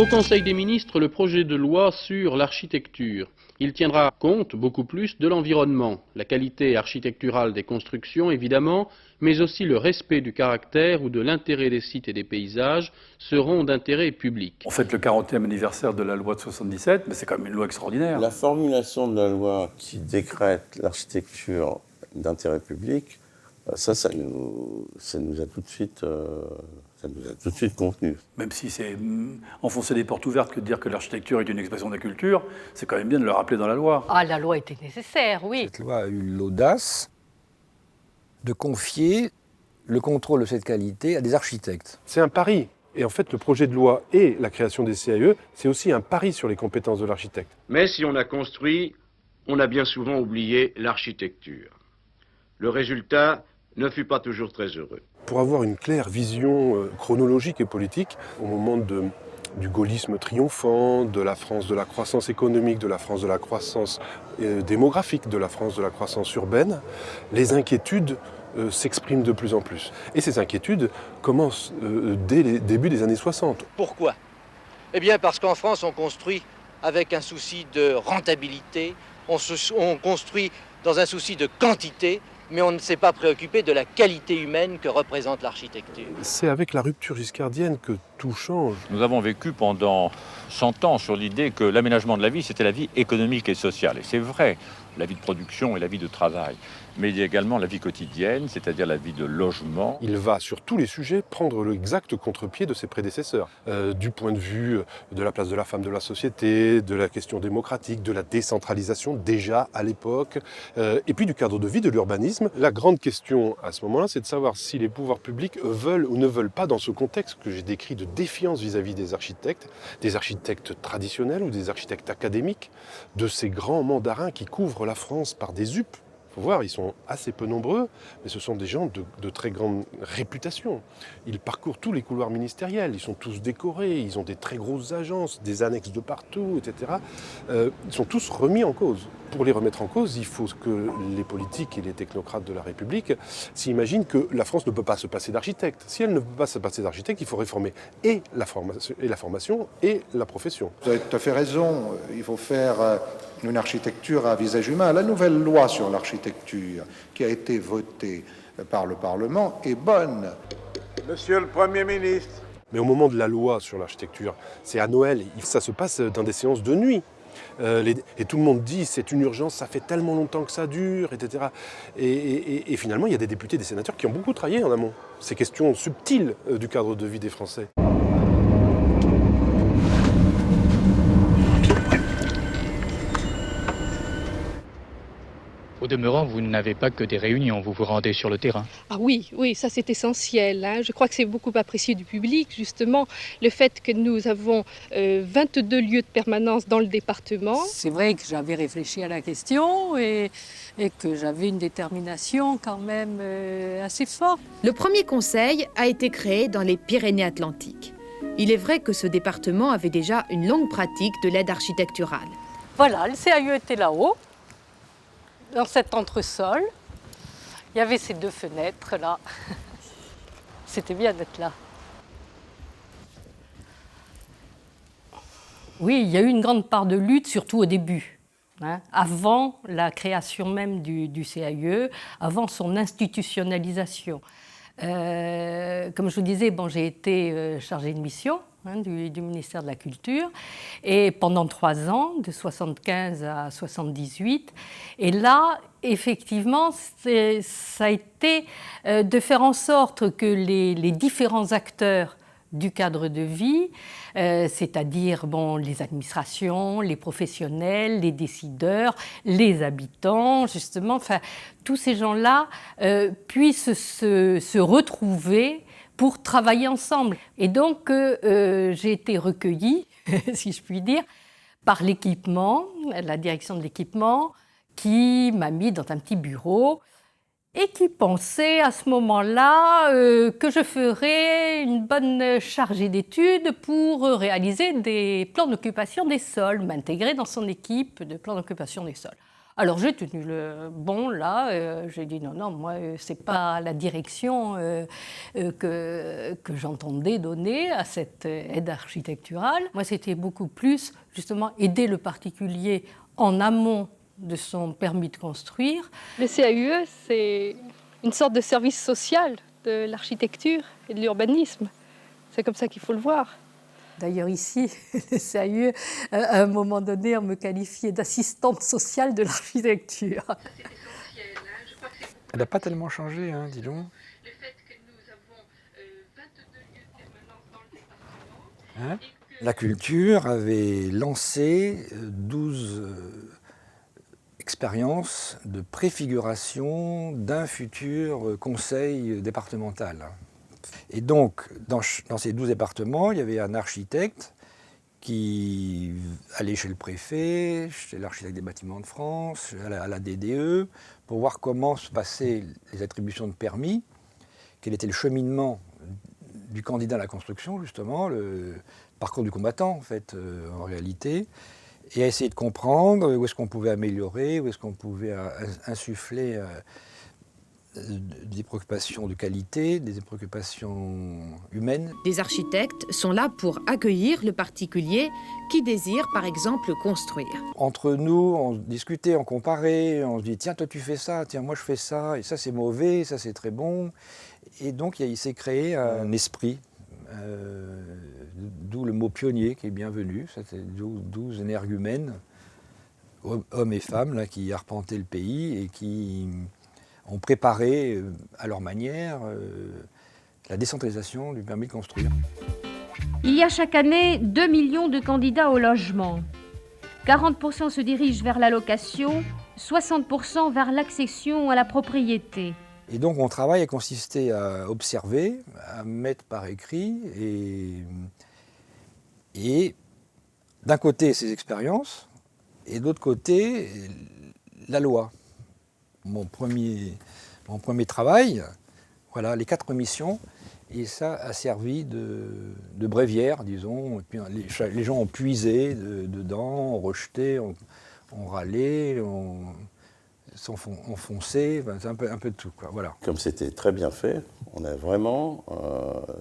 Au Conseil des ministres, le projet de loi sur l'architecture. Il tiendra compte beaucoup plus de l'environnement, la qualité architecturale des constructions évidemment, mais aussi le respect du caractère ou de l'intérêt des sites et des paysages seront d'intérêt public. On fête le 40e anniversaire de la loi de 77, mais c'est quand même une loi extraordinaire. La formulation de la loi qui décrète l'architecture d'intérêt public, ça nous a tout de suite... Ça nous a tout de suite convenu. Même si c'est enfoncer des portes ouvertes que de dire que l'architecture est une expression de la culture, c'est quand même bien de le rappeler dans la loi. Ah, la loi était nécessaire, oui. Cette loi a eu l'audace de confier le contrôle de cette qualité à des architectes. C'est un pari. Et en fait, le projet de loi et la création des CAE, c'est aussi un pari sur les compétences de l'architecte. Mais si on a construit, on a bien souvent oublié l'architecture. Le résultat ne fut pas toujours très heureux. Pour avoir une claire vision chronologique et politique, au moment du gaullisme triomphant, de la France de la croissance économique, de la France de la croissance démographique, de la France de la croissance urbaine, les inquiétudes s'expriment de plus en plus. Et ces inquiétudes commencent dès les débuts des années 60. Pourquoi ? Eh bien parce qu'en France, on construit avec un souci de rentabilité, on construit dans un souci de quantité, mais on ne s'est pas préoccupé de la qualité humaine que représente l'architecture. C'est avec la rupture giscardienne que tout change. Nous avons vécu pendant 100 ans sur l'idée que l'aménagement de la vie, c'était la vie économique et sociale. Et c'est vrai, la vie de production et la vie de travail. Mais il y a également la vie quotidienne, c'est-à-dire la vie de logement. Il va, sur tous les sujets, prendre l'exact contre-pied de ses prédécesseurs. Du point de vue de la place de la femme de la société, de la question démocratique, de la décentralisation, déjà à l'époque, et puis du cadre de vie, de l'urbanisme. La grande question à ce moment-là, c'est de savoir si les pouvoirs publics veulent ou ne veulent pas, dans ce contexte que j'ai décrit de défiance vis-à-vis des architectes traditionnels ou des architectes académiques, de ces grands mandarins qui couvrent la France par des UP. Il faut voir, ils sont assez peu nombreux, mais ce sont des gens de très grande réputation. Ils parcourent tous les couloirs ministériels, ils sont tous décorés, ils ont des très grosses agences, des annexes de partout, etc. Ils sont tous remis en cause. Pour les remettre en cause, il faut que les politiques et les technocrates de la République s'imaginent que la France ne peut pas se passer d'architectes. Si elle ne peut pas se passer d'architectes, il faut réformer et la formation et la profession. Vous avez tout à fait raison, il faut faire une architecture à visage humain. La nouvelle loi sur l'architecture qui a été votée par le Parlement est bonne. Monsieur le Premier ministre. Mais au moment de la loi sur l'architecture, c'est à Noël, ça se passe dans des séances de nuit. Et tout le monde dit c'est une urgence, ça fait tellement longtemps que ça dure, etc. Et finalement, il y a des députés, des sénateurs qui ont beaucoup travaillé en amont. Ces questions subtiles du cadre de vie des Français. Au demeurant, vous n'avez pas que des réunions, vous vous rendez sur le terrain. Ah oui, ça c'est essentiel. Je crois que c'est beaucoup apprécié du public, justement, le fait que nous avons 22 lieux de permanence dans le département. C'est vrai que j'avais réfléchi à la question et que j'avais une détermination quand même assez forte. Le premier conseil a été créé dans les Pyrénées-Atlantiques. Il est vrai que ce département avait déjà une longue pratique de l'aide architecturale. Voilà, le CAE était là-haut. Dans cet entresol, il y avait ces deux fenêtres là. C'était bien d'être là. Oui, il y a eu une grande part de lutte, surtout au début, avant la création même du CAE, avant son institutionnalisation. Comme je vous disais, j'ai été chargée de mission du ministère de la Culture, et pendant 3 ans, de 75 à 78. Et là, effectivement, ça a été de faire en sorte que les différents acteurs du cadre de vie, c'est-à-dire les administrations, les professionnels, les décideurs, les habitants, justement, tous ces gens-là puissent se retrouver pour travailler ensemble. Et donc, j'ai été recueillie, si je puis dire, par l'équipement, la direction de l'équipement, qui m'a mis dans un petit bureau et qui pensait à ce moment-là que je ferais une bonne chargée d'études pour réaliser des plans d'occupation des sols, m'intégrer dans son équipe de plans d'occupation des sols. Alors j'ai tenu le bon là, j'ai dit non, moi c'est pas la direction que j'entendais donner à cette aide architecturale. Moi c'était beaucoup plus justement aider le particulier en amont de son permis de construire. Le CAUE, c'est une sorte de service social de l'architecture et de l'urbanisme. C'est comme ça qu'il faut le voir. D'ailleurs ici, le CAUE, à un moment donné, on me qualifiait d'assistante sociale de l'architecture. Elle n'a pas tellement changé, hein, dis donc. Le fait que nous avons 22 lieux de permanence dans le département. Hein? La culture avait lancé 12 expériences de préfiguration d'un futur conseil départemental. Et donc, dans ces 12 départements, il y avait un architecte qui allait chez le préfet, chez l'architecte des bâtiments de France, à la DDE, pour voir comment se passaient les attributions de permis, quel était le cheminement du candidat à la construction, justement, le parcours du combattant, en fait, en réalité, et à essayer de comprendre où est-ce qu'on pouvait améliorer, où est-ce qu'on pouvait insuffler des préoccupations de qualité, des préoccupations humaines. Des architectes sont là pour accueillir le particulier qui désire, par exemple, construire. Entre nous, on discutait, on comparait, on se dit tiens, toi tu fais ça, tiens, moi je fais ça, et ça c'est mauvais, ça c'est très bon. Et donc il s'est créé un esprit, d'où le mot pionnier qui est bienvenu, c'était 12 énergumènes, hommes et femmes, là, qui arpentaient le pays et qui ont préparé à leur manière la décentralisation du permis de construire. Il y a chaque année 2 millions de candidats au logement. 40% se dirigent vers la location, 60% vers l'accession à la propriété. Et donc mon travail a consisté à observer, à mettre par écrit et d'un côté ces expériences et de l'autre côté la loi. Mon premier travail, voilà, les 4 missions, et ça a servi de bréviaire, disons. Et puis, les gens ont puisé dedans, ont rejeté, ont râlé, ont foncé, c'est un peu de tout, quoi, voilà. Comme c'était très bien fait, on a vraiment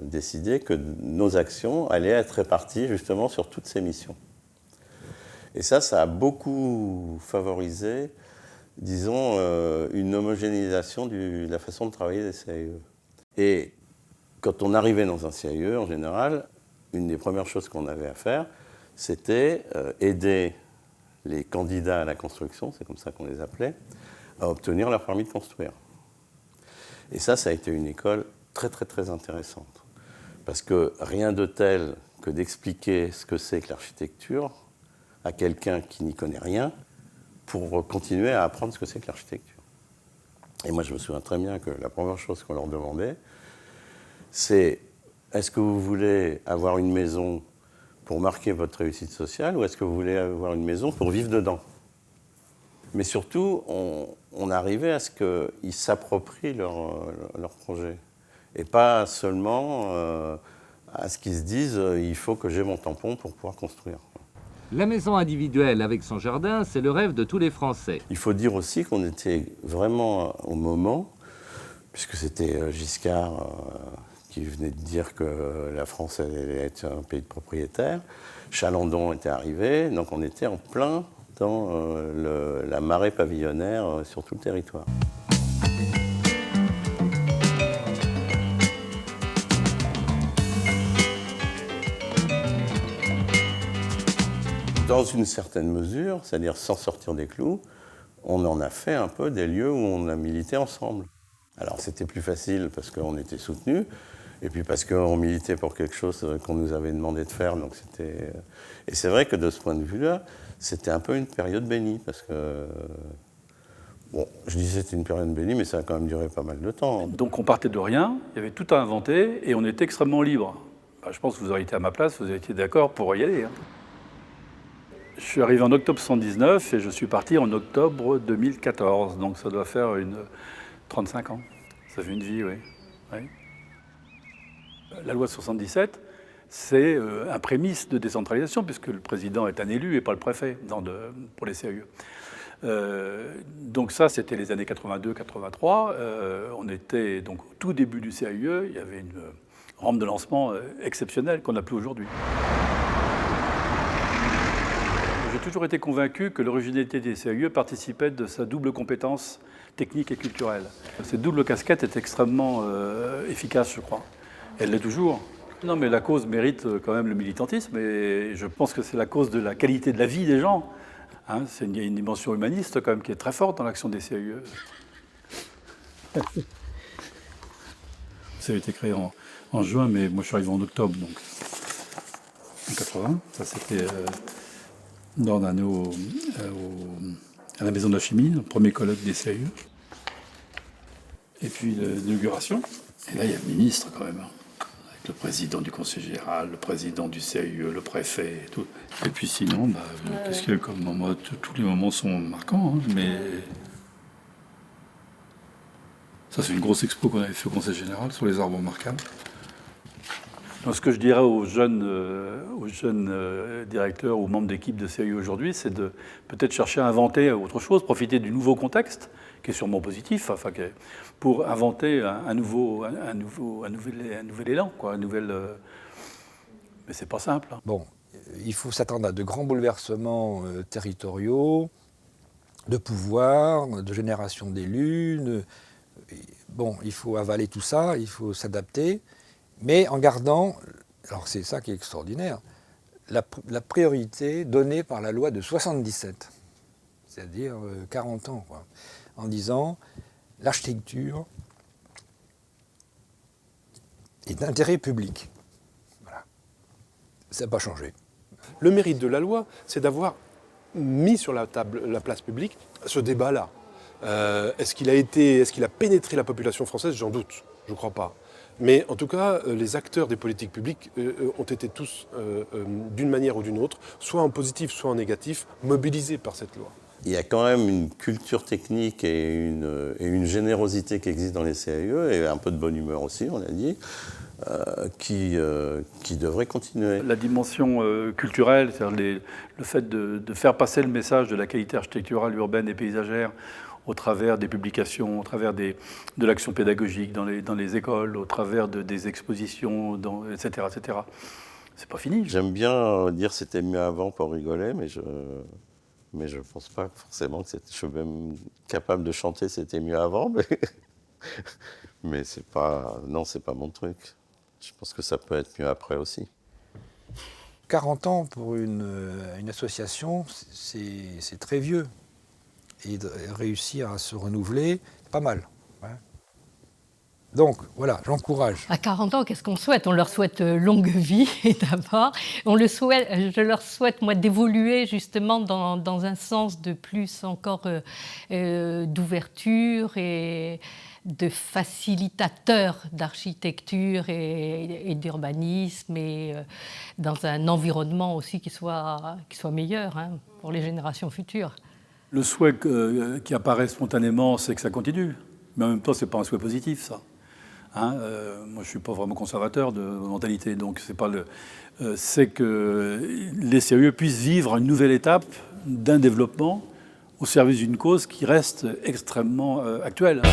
décidé que nos actions allaient être réparties justement sur toutes ces missions. Et ça a beaucoup favorisé, disons, une homogénéisation de la façon de travailler des CAE. Et quand on arrivait dans un CAE, en général, une des premières choses qu'on avait à faire, c'était aider les candidats à la construction, c'est comme ça qu'on les appelait, à obtenir leur permis de construire. Et ça a été une école très très très intéressante. Parce que rien de tel que d'expliquer ce que c'est que l'architecture à quelqu'un qui n'y connaît rien, pour continuer à apprendre ce que c'est que l'architecture. Et moi, je me souviens très bien que la première chose qu'on leur demandait, c'est est-ce que vous voulez avoir une maison pour marquer votre réussite sociale ou est-ce que vous voulez avoir une maison pour vivre dedans? Mais surtout, on arrivait à ce qu'ils s'approprient leur projet. Et pas seulement à ce qu'ils se disent il faut que j'ai mon tampon pour pouvoir construire. La maison individuelle avec son jardin, c'est le rêve de tous les Français. Il faut dire aussi qu'on était vraiment au moment, puisque c'était Giscard qui venait de dire que la France allait être un pays de propriétaires. Chalandon était arrivé, donc on était en plein dans la marée pavillonnaire sur tout le territoire. Dans une certaine mesure, c'est-à-dire sans sortir des clous, on en a fait un peu des lieux où on a milité ensemble. Alors c'était plus facile parce qu'on était soutenus, et puis parce qu'on militait pour quelque chose qu'on nous avait demandé de faire. Donc c'était... Et c'est vrai que de ce point de vue-là, c'était un peu une période bénie, parce que... Bon, je disais que c'était une période bénie, mais ça a quand même duré pas mal de temps. Donc on partait de rien, il y avait tout à inventer, et on était extrêmement libre. Ben, je pense que vous auriez été à ma place, vous auriez été d'accord pour y aller. Hein. Je suis arrivé en octobre 1979 et je suis parti en octobre 2014. Donc ça doit faire 35 ans. Ça fait une vie, oui. La loi de 77, c'est un prémisse de décentralisation, puisque le président est un élu et pas le préfet pour les CAE. Donc ça, c'était les années 82-83. On était donc au tout début du CAUE. Il y avait une rampe de lancement exceptionnelle qu'on n'a plus aujourd'hui. J'ai toujours été convaincu que l'originalité des CAUE participait de sa double compétence technique et culturelle. Cette double casquette est extrêmement efficace, je crois. Elle l'est toujours. Non, mais la cause mérite quand même le militantisme, et je pense que c'est la cause de la qualité de la vie des gens. Hein, il y a une dimension humaniste quand même qui est très forte dans l'action des CAUE. Ça a été créé en juin, mais moi je suis arrivé en octobre, donc en 80. Ça c'était d'Ornano à la Maison de la Chimie, le premier colloque des CAUE. Et puis l'inauguration. Et là, il y a le ministre quand même, avec le président du conseil général, le président du CAUE, le préfet, et tout. Et puis sinon, qu'est-ce qu'il y a comme moment? Tous les moments sont marquants, hein, mais ça, c'est une grosse expo qu'on avait fait au conseil général sur les arbres remarquables. Donc, ce que je dirais aux jeunes directeurs ou membres d'équipe de CAUE aujourd'hui, c'est de peut-être chercher à inventer autre chose, profiter du nouveau contexte, qui est sûrement positif, enfin, pour inventer un nouvel élan, quoi, mais c'est pas simple. Hein. Bon, il faut s'attendre à de grands bouleversements territoriaux, de pouvoir, de génération d'élus. Bon, il faut avaler tout ça, il faut s'adapter, mais en gardant, alors c'est ça qui est extraordinaire, la priorité donnée par la loi de 77, c'est-à-dire 40 ans, quoi, en disant l'architecture est d'intérêt public. Voilà. Ça n'a pas changé. Le mérite de la loi, c'est d'avoir mis sur la table, la place publique, ce débat-là. Est-ce qu'il a pénétré la population française? J'en doute, je ne crois pas. Mais en tout cas, les acteurs des politiques publiques ont été tous, d'une manière ou d'une autre, soit en positif, soit en négatif, mobilisés par cette loi. Il y a quand même une culture technique et une générosité qui existe dans les CAUE, et un peu de bonne humeur aussi, on l'a dit, qui devrait continuer. La dimension culturelle, c'est-à-dire le fait de faire passer le message de la qualité architecturale, urbaine et paysagère au travers des publications, au travers de l'action pédagogique dans les écoles, au travers des expositions, etc., etc. C'est pas fini. J'aime bien dire c'était mieux avant pour rigoler, mais je ne pense pas forcément que je suis même capable de chanter c'était mieux avant, mais c'est pas mon truc. Je pense que ça peut être mieux après aussi. 40 ans pour une association, c'est très vieux. Et de réussir à se renouveler, pas mal. Ouais. Donc, voilà, j'encourage. À 40 ans, qu'est-ce qu'on souhaite? On leur souhaite longue vie, d'abord. Je leur souhaite, moi, d'évoluer justement dans un sens de plus encore d'ouverture et de facilitateur d'architecture et d'urbanisme, et dans un environnement aussi qui soit meilleur, hein, pour les générations futures. Le souhait qui apparaît spontanément, c'est que ça continue. Mais en même temps, ce n'est pas un souhait positif, ça. Hein, moi, je ne suis pas vraiment conservateur de mentalité, donc c'est que les CAUE puissent vivre une nouvelle étape d'un développement au service d'une cause qui reste extrêmement actuelle.